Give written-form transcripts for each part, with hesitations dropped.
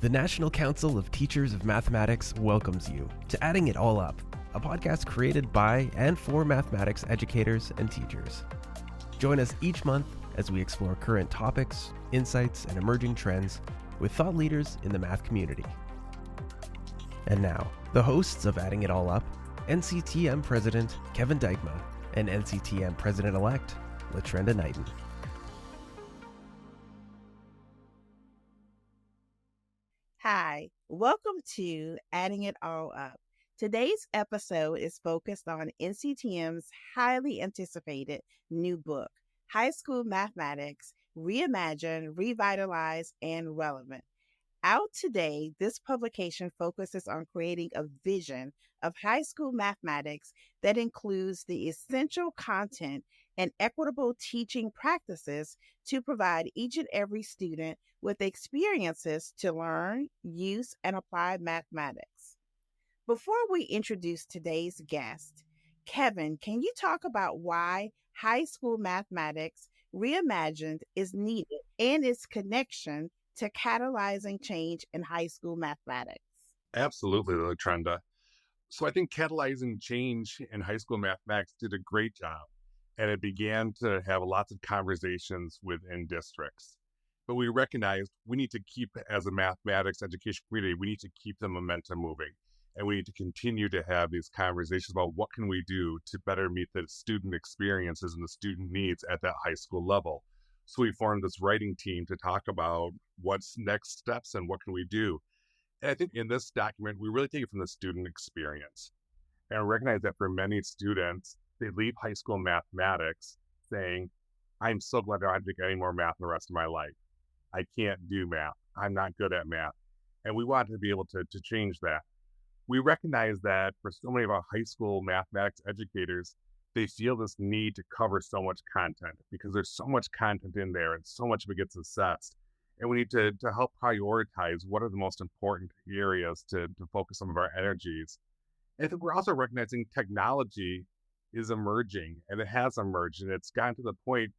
The National Council of Teachers of Mathematics welcomes you to Adding It All Up, a podcast created by and for mathematics educators and teachers. Join us each month as we explore current topics, insights, and emerging trends with thought leaders in the math community. And now, the hosts of Adding It All Up, NCTM President Kevin Dykema and NCTM President-elect Latrenda Knighten. Hi, welcome to Adding It All Up. Today's episode is focused on NCTM's highly anticipated new book, High School Mathematics, Reimagined, Revitalized, and Relevant. Out today, this publication focuses on creating a vision of high school mathematics that includes the essential content and equitable teaching practices to provide each and every student with experiences to learn, use, and apply mathematics. Before we introduce today's guest, Kevin, can you talk about why high school mathematics reimagined is needed and its connection to catalyzing change in high school mathematics? Absolutely, Latrenda. So I think catalyzing change in high school mathematics did a great job, and it began to have lots of conversations within districts. But we recognized we need to keep, as a mathematics education community, we need to keep the momentum moving, and we need to continue to have these conversations about what can we do to better meet the student experiences and the student needs at that high school level. So we formed this writing team to talk about what's next steps and what can we do. And I think in this document, we really take it from the student experience and recognize that for many students, they leave high school mathematics saying, I'm so glad I don't have to take any more math the rest of my life. I can't do math. I'm not good at math. And we want to be able to change that. We recognize that for so many of our high school mathematics educators, they feel this need to cover so much content because there's so much content in there and so much of it gets assessed. And we need to help prioritize what are the most important areas to focus some of our energies. And I think we're also recognizing technology is emerging, and it has emerged, and it's gotten to the point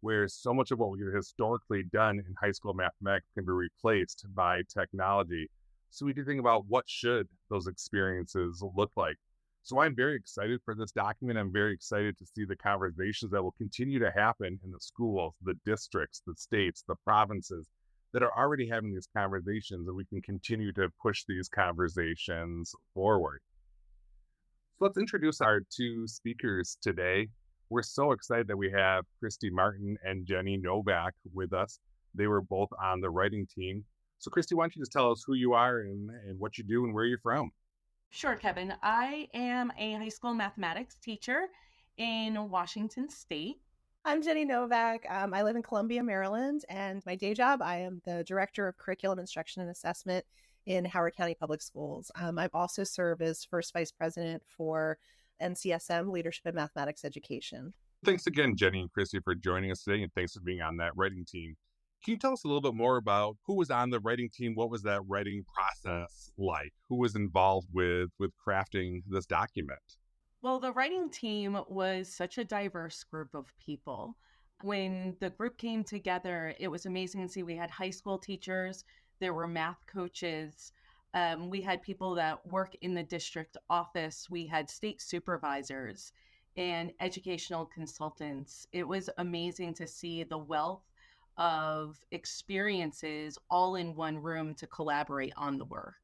where so much of what we've historically done in high school mathematics can be replaced by technology. So we do think about what should those experiences look like. So I'm very excited for this document. I'm very excited to see the conversations that will continue to happen in the schools, the districts, the states, the provinces that are already having these conversations, and we can continue to push these conversations forward. So let's introduce our two speakers today. We're so excited that we have Kristi Martin and Jenny Novak with us. They were both on the writing team. So Kristi, why don't you just tell us who you are and what you do and where you're from? Sure, Kevin. I am a high school mathematics teacher in Washington State. I'm Jenny Novak. I live in Columbia, Maryland, and my day job, I am the Director of Curriculum Instruction and Assessment in Howard County Public Schools. I've also served as First Vice President for NCSM, Leadership in Mathematics Education. Thanks again, Jenny and Kristi, for joining us today, and thanks for being on that writing team. Can you tell us a little bit more about who was on the writing team? What was that writing process like? Who was involved with crafting this document? Well, the writing team was such a diverse group of people. When the group came together, it was amazing to see. We had high school teachers, there were math coaches, we had people that work in the district office, we had state supervisors and educational consultants. It was amazing to see the wealth of experiences all in one room to collaborate on the work.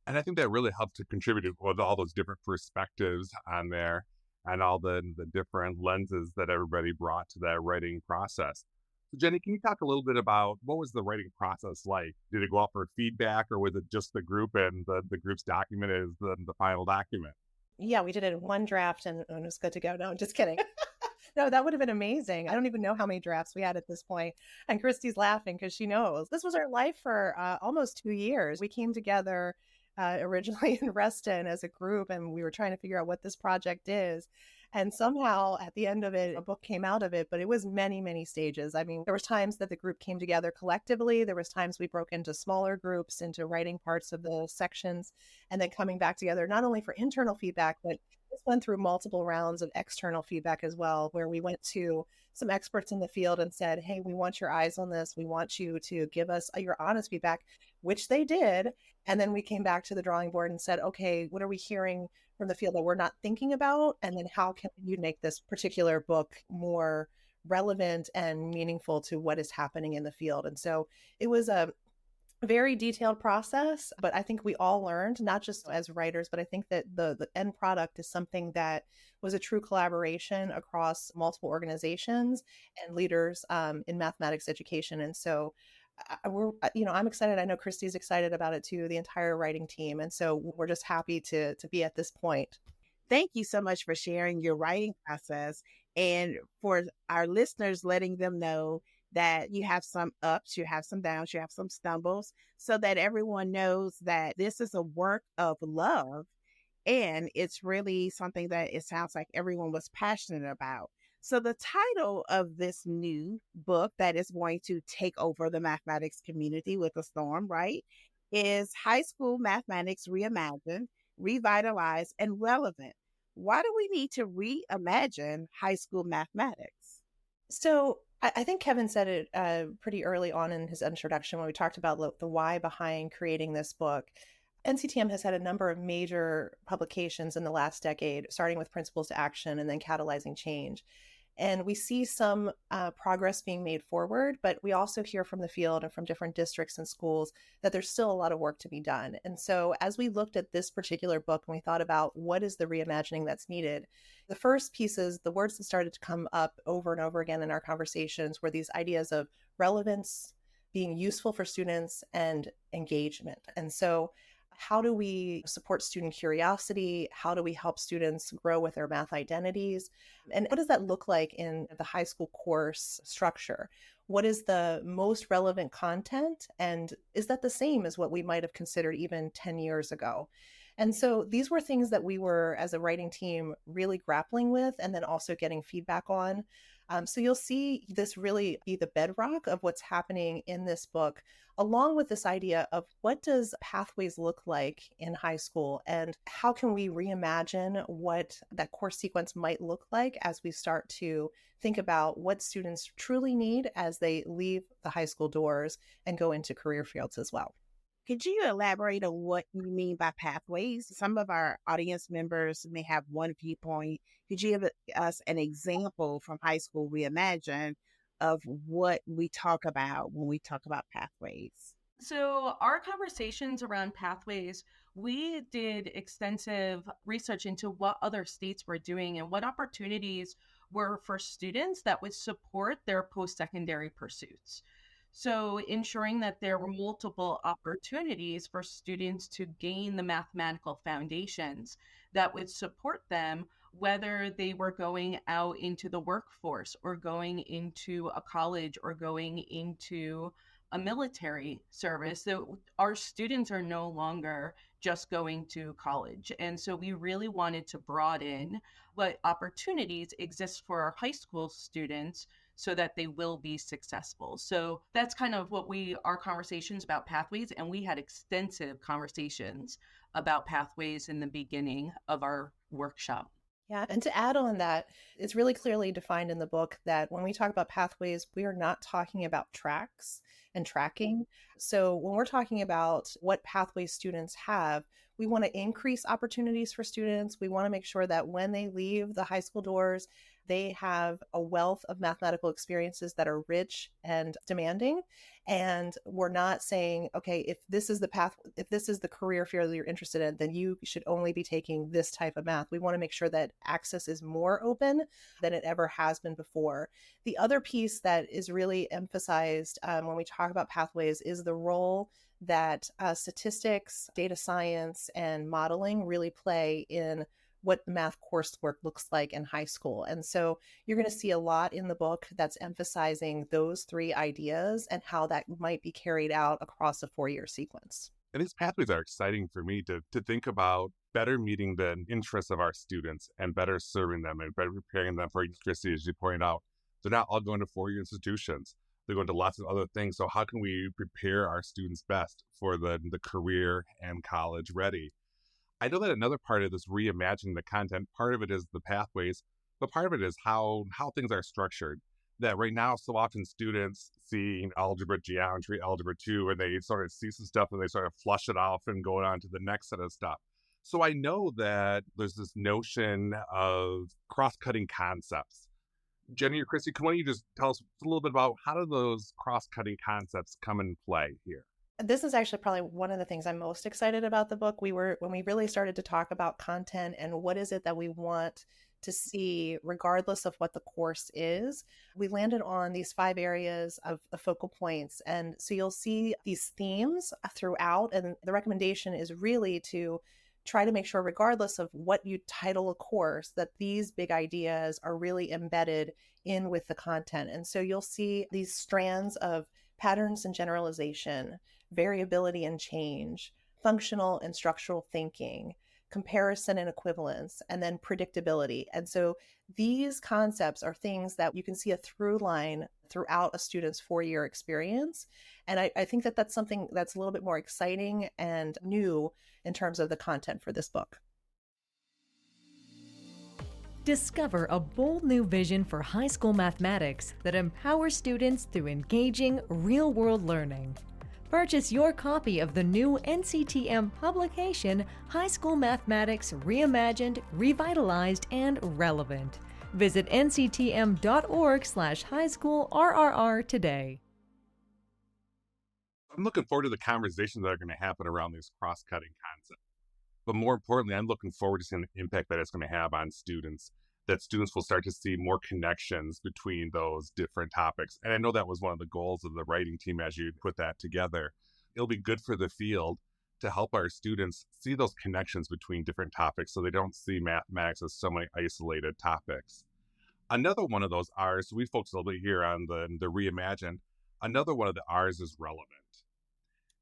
And I think that really helped to contribute with all those different perspectives on there and all the different lenses that everybody brought to that writing process. So Jenny, can you talk a little bit about what was the writing process like? Did it go out for feedback, or was it just the group and the group's document is the final document? Yeah, we did it in one draft and it was good to go. No, I'm just kidding. No, that would have been amazing. I don't even know how many drafts we had at this point. And Kristi's laughing because she knows. This was our life for almost 2 years. We came together originally in Reston as a group, and we were trying to figure out what this project is. And somehow at the end of it, a book came out of it, but it was many, many stages. I mean, there was times that the group came together collectively. There was times we broke into smaller groups, into writing parts of the sections, and then coming back together, not only for internal feedback, but This went through multiple rounds of external feedback as well, where we went to some experts in the field and said, hey, we want your eyes on this. We want you to give us your honest feedback, which they did. And then we came back to the drawing board and said, okay, what are we hearing from the field that we're not thinking about? And then how can you make this particular book more relevant and meaningful to what is happening in the field? And so it was a very detailed process, but I think we all learned, not just as writers, but I think that the end product is something that was a true collaboration across multiple organizations and leaders in mathematics education. And so I'm excited. I know Kristi's excited about it too, the entire writing team. And so we're just happy to be at this point. Thank you so much for sharing your writing process and for our listeners, letting them know that you have some ups, you have some downs, you have some stumbles, so that everyone knows that this is a work of love. And it's really something that it sounds like everyone was passionate about. So, the title of this new book that is going to take over the mathematics community with a storm, right, is High School Mathematics Reimagined, Revitalized, and Relevant. Why do we need to reimagine high school mathematics? So I think Kevin said it pretty early on in his introduction when we talked about the why behind creating this book. NCTM has had a number of major publications in the last decade, starting with Principles to Action and then Catalyzing Change. And we see some progress being made forward, but we also hear from the field and from different districts and schools that there's still a lot of work to be done. And so as we looked at this particular book and we thought about what is the reimagining that's needed, the first pieces, the words that started to come up over and over again in our conversations were these ideas of relevance, being useful for students, and engagement. And so how do we support student curiosity? How do we help students grow with their math identities? And what does that look like in the high school course structure? What is the most relevant content? And is that the same as what we might have considered even 10 years ago? And so these were things that we were, as a writing team, really grappling with and then also getting feedback on. So you'll see this really be the bedrock of what's happening in this book, along with this idea of what does pathways look like in high school and how can we reimagine what that course sequence might look like as we start to think about what students truly need as they leave the high school doors and go into career fields as well. Could you elaborate on what you mean by pathways? Some of our audience members may have one viewpoint. Could you give us an example from High School Reimagined of what we talk about when we talk about pathways? So our conversations around pathways, we did extensive research into what other states were doing and what opportunities were for students that would support their post-secondary pursuits. So ensuring that there were multiple opportunities for students to gain the mathematical foundations that would support them, whether they were going out into the workforce or going into a college or going into a military service. So our students are no longer just going to college. And so we really wanted to broaden what opportunities exist for our high school students so that they will be successful. So that's kind of what our conversations about pathways, and we had extensive conversations about pathways in the beginning of our workshop. Yeah, and to add on that, it's really clearly defined in the book that when we talk about pathways, we are not talking about tracks and tracking. So when we're talking about what pathways students have, we want to increase opportunities for students. We want to make sure that when they leave the high school doors, they have a wealth of mathematical experiences that are rich and demanding. And we're not saying, okay, if this is the path, if this is the career field that you're interested in, then you should only be taking this type of math. We want to make sure that access is more open than it ever has been before. The other piece that is really emphasized when we talk about pathways is the role that statistics, data science, and modeling really play in what math coursework looks like in high school. And so you're going to see a lot in the book that's emphasizing those three ideas and how that might be carried out across a 4-year sequence. And these pathways are exciting for me to think about better meeting the interests of our students and better serving them and better preparing them for Kristi, as you pointed out. They're not all going to 4-year institutions. They're going to lots of other things. So how can we prepare our students best for the career and college ready? I know that another part of this reimagining the content, part of it is the pathways, but part of it is how things are structured. That right now, so often students see algebra, geometry, algebra 2, and they sort of see some stuff and they sort of flush it off and go on to the next set of stuff. So I know that there's this notion of cross-cutting concepts. Jenny or Kristi, can one of you just tell us a little bit about how do those cross-cutting concepts come in play here? This is actually probably one of the things I'm most excited about the book. When we really started to talk about content and what is it that we want to see, regardless of what the course is, we landed on these 5 areas of focal points. And so you'll see these themes throughout. And the recommendation is really to try to make sure, regardless of what you title a course, that these big ideas are really embedded in with the content. And so you'll see these strands of patterns and generalization, variability and change, functional and structural thinking, comparison and equivalence, and then predictability. And so these concepts are things that you can see a through line throughout a student's 4-year experience. And I think that that's something that's a little bit more exciting and new in terms of the content for this book. Discover a bold new vision for high school mathematics that empowers students through engaging real-world learning. Purchase your copy of the new NCTM publication, High School Mathematics Reimagined, Revitalized, and Relevant. Visit nctm.org/highschoolrrr today. I'm looking forward to the conversations that are going to happen around these cross-cutting concepts. But more importantly, I'm looking forward to seeing the impact that it's going to have on students, that students will start to see more connections between those different topics. And I know that was one of the goals of the writing team as you put that together. It'll be good for the field to help our students see those connections between different topics so they don't see mathematics as so many isolated topics. Another one of those R's, we focused a little bit here on the Reimagined, another one of the R's is relevant.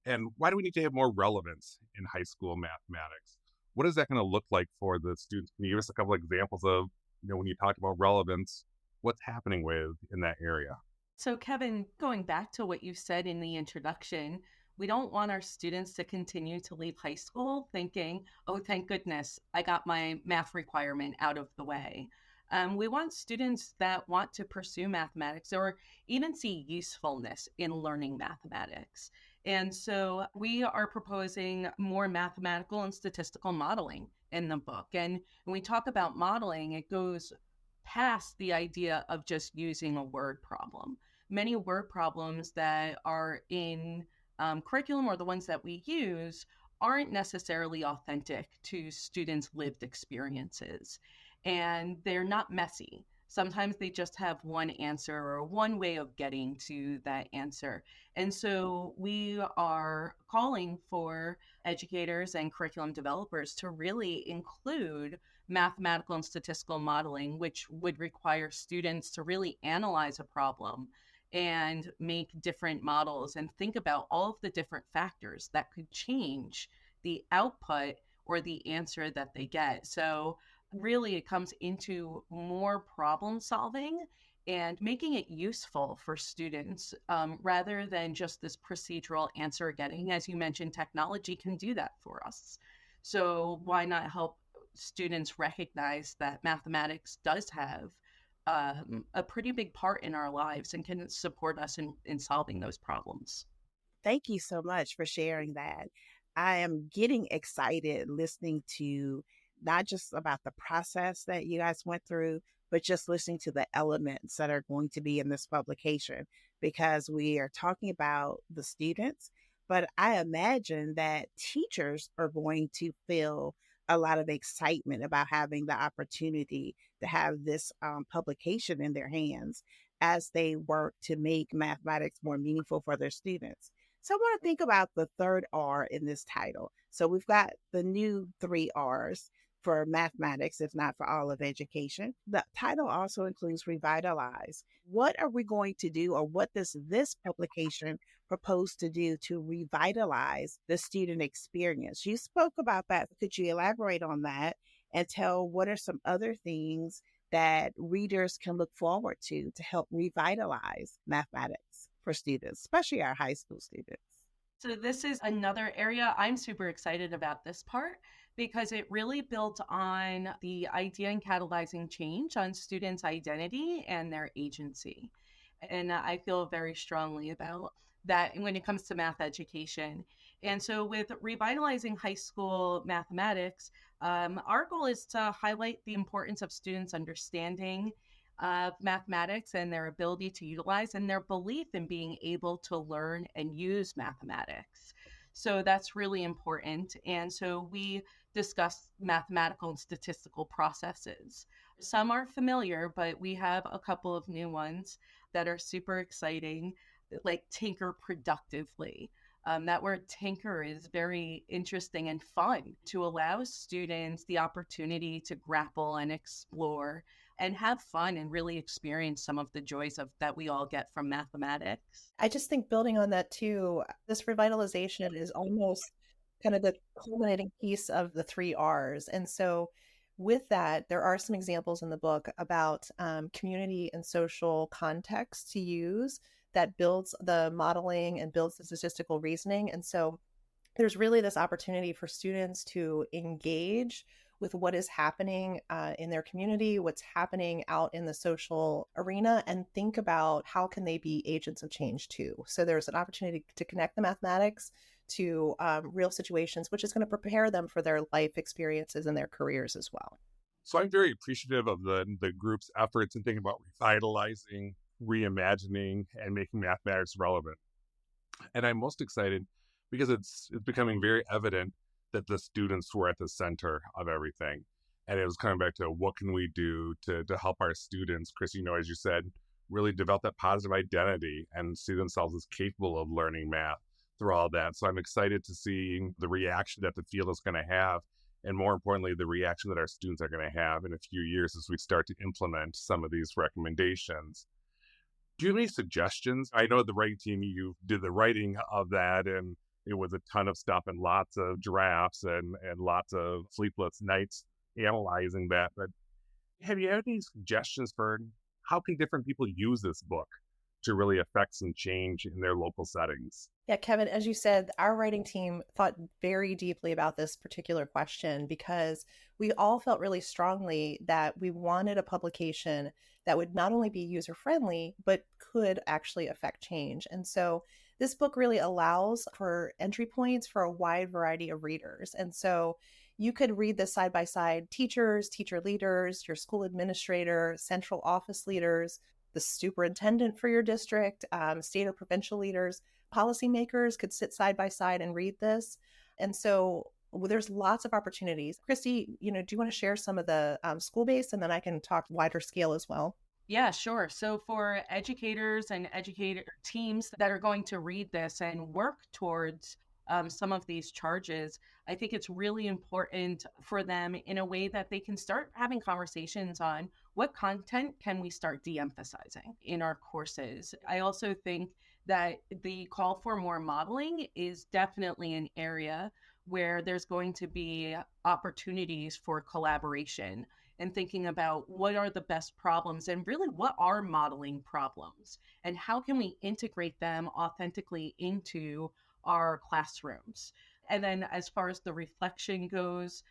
And why do we need to have more relevance in high school mathematics? What is that going to look like for the students? Can you give us a couple of examples of, when you talk about relevance, what's happening in that area? So Kevin, going back to what you said in the introduction, we don't want our students to continue to leave high school thinking, oh, thank goodness, I got my math requirement out of the way. We want students that want to pursue mathematics or even see usefulness in learning mathematics. And so we are proposing more mathematical and statistical modeling in the book. And when we talk about modeling, it goes past the idea of just using a word problem. Many word problems that are in curriculum or the ones that we use aren't necessarily authentic to students' lived experiences. And they're not messy. Sometimes they just have one answer or one way of getting to that answer. And so we are calling for educators and curriculum developers to really include mathematical and statistical modeling, which would require students to really analyze a problem and make different models and think about all of the different factors that could change the output or the answer that they get. So really it comes into more problem solving and making it useful for students rather than just this procedural answer getting. As you mentioned, technology can do that for us. So why not help students recognize that mathematics does have a pretty big part in our lives and can support us in solving those problems. Thank you so much for sharing that. I am getting excited listening to not just about the process that you guys went through, but just listening to the elements that are going to be in this publication, because we are talking about the students, but I imagine that teachers are going to feel a lot of excitement about having the opportunity to have this publication in their hands as they work to make mathematics more meaningful for their students. So I want to think about the third R in this title. So we've got the new 3 R's for mathematics, if not for all of education. The title also includes Revitalize. What are we going to do, or what does this publication propose to do to revitalize the student experience? You spoke about that. Could you elaborate on that and tell what are some other things that readers can look forward to help revitalize mathematics for students, especially our high school students? So this is another area I'm super excited about this part, because it really built on the idea and catalyzing change on students' identity and their agency. And I feel very strongly about that when it comes to math education. And so, with revitalizing high school mathematics, our goal is to highlight the importance of students' understanding of mathematics and their ability to utilize and their belief in being able to learn and use mathematics. So that's really important. And so we discuss mathematical and statistical processes. Some are familiar, but we have a couple of new ones that are super exciting, like tinker productively. That word tinker is very interesting and fun to allow students the opportunity to grapple and explore and have fun and really experience some of the joys of that we all get from mathematics. I just think building on that too, this revitalization is almost kind of the culminating piece of the three R's. And so with that, there are some examples in the book about community and social context to use that builds the modeling and builds the statistical reasoning. And so there's really this opportunity for students to engage with what is happening in their community, what's happening out in the social arena, and think about how can they be agents of change too. So there's an opportunity to connect the mathematics to real situations, which is going to prepare them for their life experiences and their careers as well. So I'm very appreciative of the group's efforts in thinking about revitalizing, reimagining, and making mathematics relevant. And I'm most excited because it's becoming very evident that the students were at the center of everything. And it was coming back to what can we do to help our students, Kristi, as you said, really develop that positive identity and see themselves as capable of learning math through all that. So I'm excited to see the reaction that the field is going to have, and more importantly, the reaction that our students are going to have in a few years as we start to implement some of these recommendations. Do you have any suggestions? I know the writing team, you did the writing of that, and it was a ton of stuff and lots of drafts and lots of sleepless nights analyzing that. But have you had any suggestions for how can different people use this book to really affect some change in their local settings? Yeah, Kevin, as you said, our writing team thought very deeply about this particular question because we all felt really strongly that we wanted a publication that would not only be user-friendly, but could actually affect change. And so this book really allows for entry points for a wide variety of readers. And so you could read this side by side, teachers, teacher leaders, your school administrator, central office leaders, the superintendent for your district, state or provincial leaders, policymakers could sit side by side and read this. And so there's lots of opportunities. Kristi, do you want to share some of the school-based, and then I can talk wider scale as well? Yeah, sure. So for educators and educator teams that are going to read this and work towards some of these charges, I think it's really important for them in a way that they can start having conversations on what content can we start de-emphasizing in our courses. I also think that the call for more modeling is definitely an area where there's going to be opportunities for collaboration and thinking about what are the best problems and really what are modeling problems and how can we integrate them authentically into our classrooms. And then as far as the reflection goes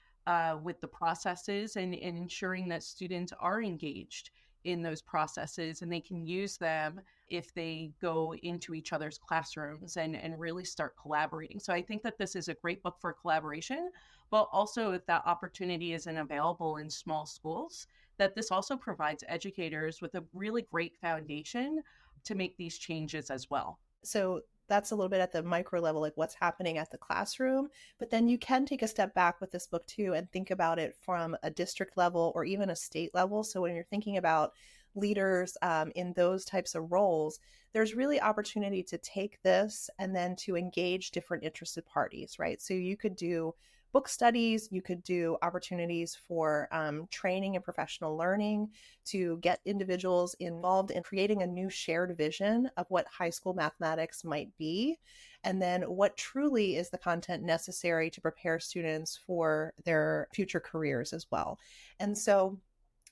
with the processes and ensuring that students are engaged in those processes and they can use them if they go into each other's classrooms and really start collaborating. So I think that this is a great book for collaboration, but also if that opportunity isn't available in small schools, that this also provides educators with a really great foundation to make these changes as well. So that's a little bit at the micro level, like what's happening at the classroom. But then you can take a step back with this book too and think about it from a district level or even a state level. So when you're thinking about leaders in those types of roles, there's really opportunity to take this and then to engage different interested parties, right? So you could do book studies, you could do opportunities for training and professional learning to get individuals involved in creating a new shared vision of what high school mathematics might be, and then what truly is the content necessary to prepare students for their future careers as well. And so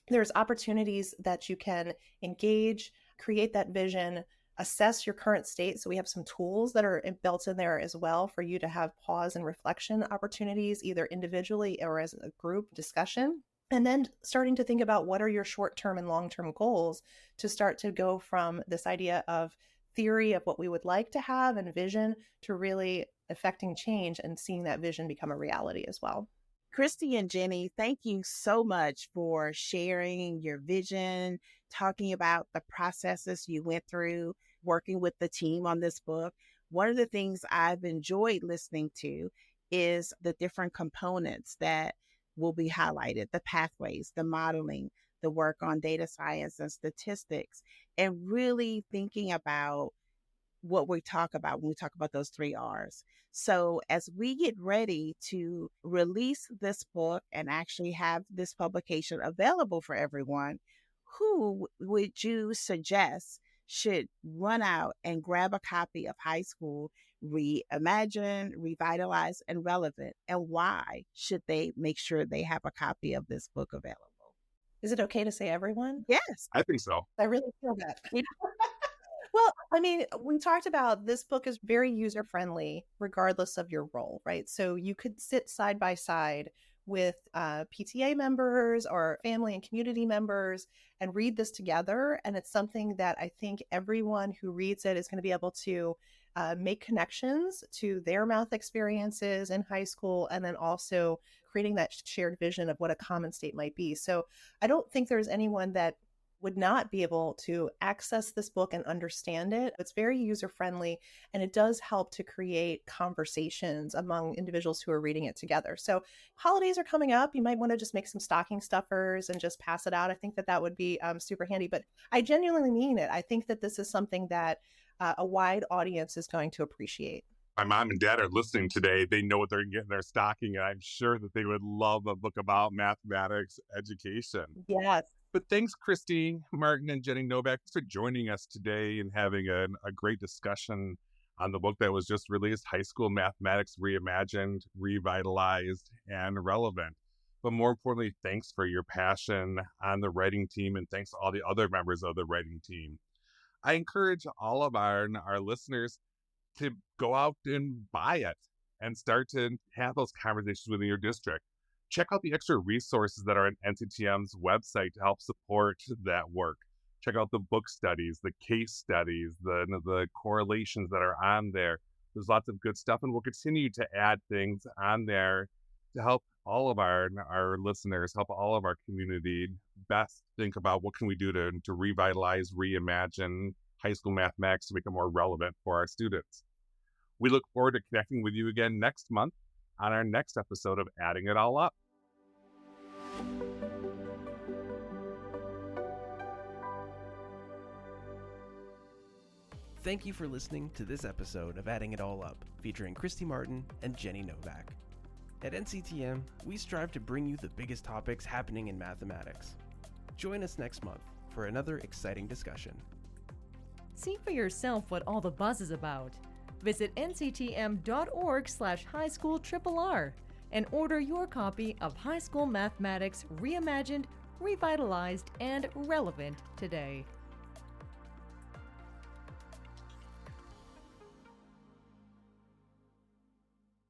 there's opportunities that you can engage, create that vision, assess your current state. So we have some tools that are built in there as well for you to have pause and reflection opportunities, either individually or as a group discussion. And then starting to think about what are your short-term and long-term goals to start to go from this idea of theory of what we would like to have and vision to really affecting change and seeing that vision become a reality as well. Kristi and Jenny, thank you so much for sharing your vision, talking about the processes you went through, working with the team on this book. One of the things I've enjoyed listening to is the different components that will be highlighted, the pathways, the modeling, the work on data science and statistics, and really thinking about what we talk about when we talk about those 3 R's. So as we get ready to release this book and actually have this publication available for everyone, who would you suggest should run out and grab a copy of High School Reimagined, Revitalized, and Relevant? And why should they make sure they have a copy of this book available? Is it okay to say everyone? Yes. I think so. I really feel that. Well, I mean, we talked about this book is very user friendly, regardless of your role, right? So you could sit side by side with PTA members or family and community members and read this together. And it's something that I think everyone who reads it is going to be able to make connections to their math experiences in high school, and then also creating that shared vision of what a common state might be. So I don't think there's anyone that would not be able to access this book and understand it. It's very user-friendly, and it does help to create conversations among individuals who are reading it together. So holidays are coming up. You might want to just make some stocking stuffers and just pass it out. I think that that would be super handy, but I genuinely mean it. I think that this is something that a wide audience is going to appreciate. My mom and dad are listening today. They know what they're getting in their stocking, and I'm sure that they would love a book about mathematics education. Yes. But thanks, Kristi, Martin, and Jenny Novak for joining us today and having a great discussion on the book that was just released, High School Mathematics Reimagined, Revitalized, and Relevant. But more importantly, thanks for your passion on the writing team, and thanks to all the other members of the writing team. I encourage all of our listeners to go out and buy it and start to have those conversations within your district. Check out the extra resources that are on NCTM's website to help support that work. Check out the book studies, the case studies, the correlations that are on there. There's lots of good stuff, and we'll continue to add things on there to help all of our listeners, help all of our community best think about what can we do to revitalize, reimagine high school mathematics to make it more relevant for our students. We look forward to connecting with you again next month on our next episode of Adding It All Up. Thank you for listening to this episode of Adding It All Up, featuring Kristi Martin and Jenny Novak. At NCTM, we strive to bring you the biggest topics happening in mathematics. Join us next month for another exciting discussion. See for yourself what all the buzz is about. Visit nctm.org/highschoolrr and order your copy of High School Mathematics Reimagined, Revitalized, and Relevant today.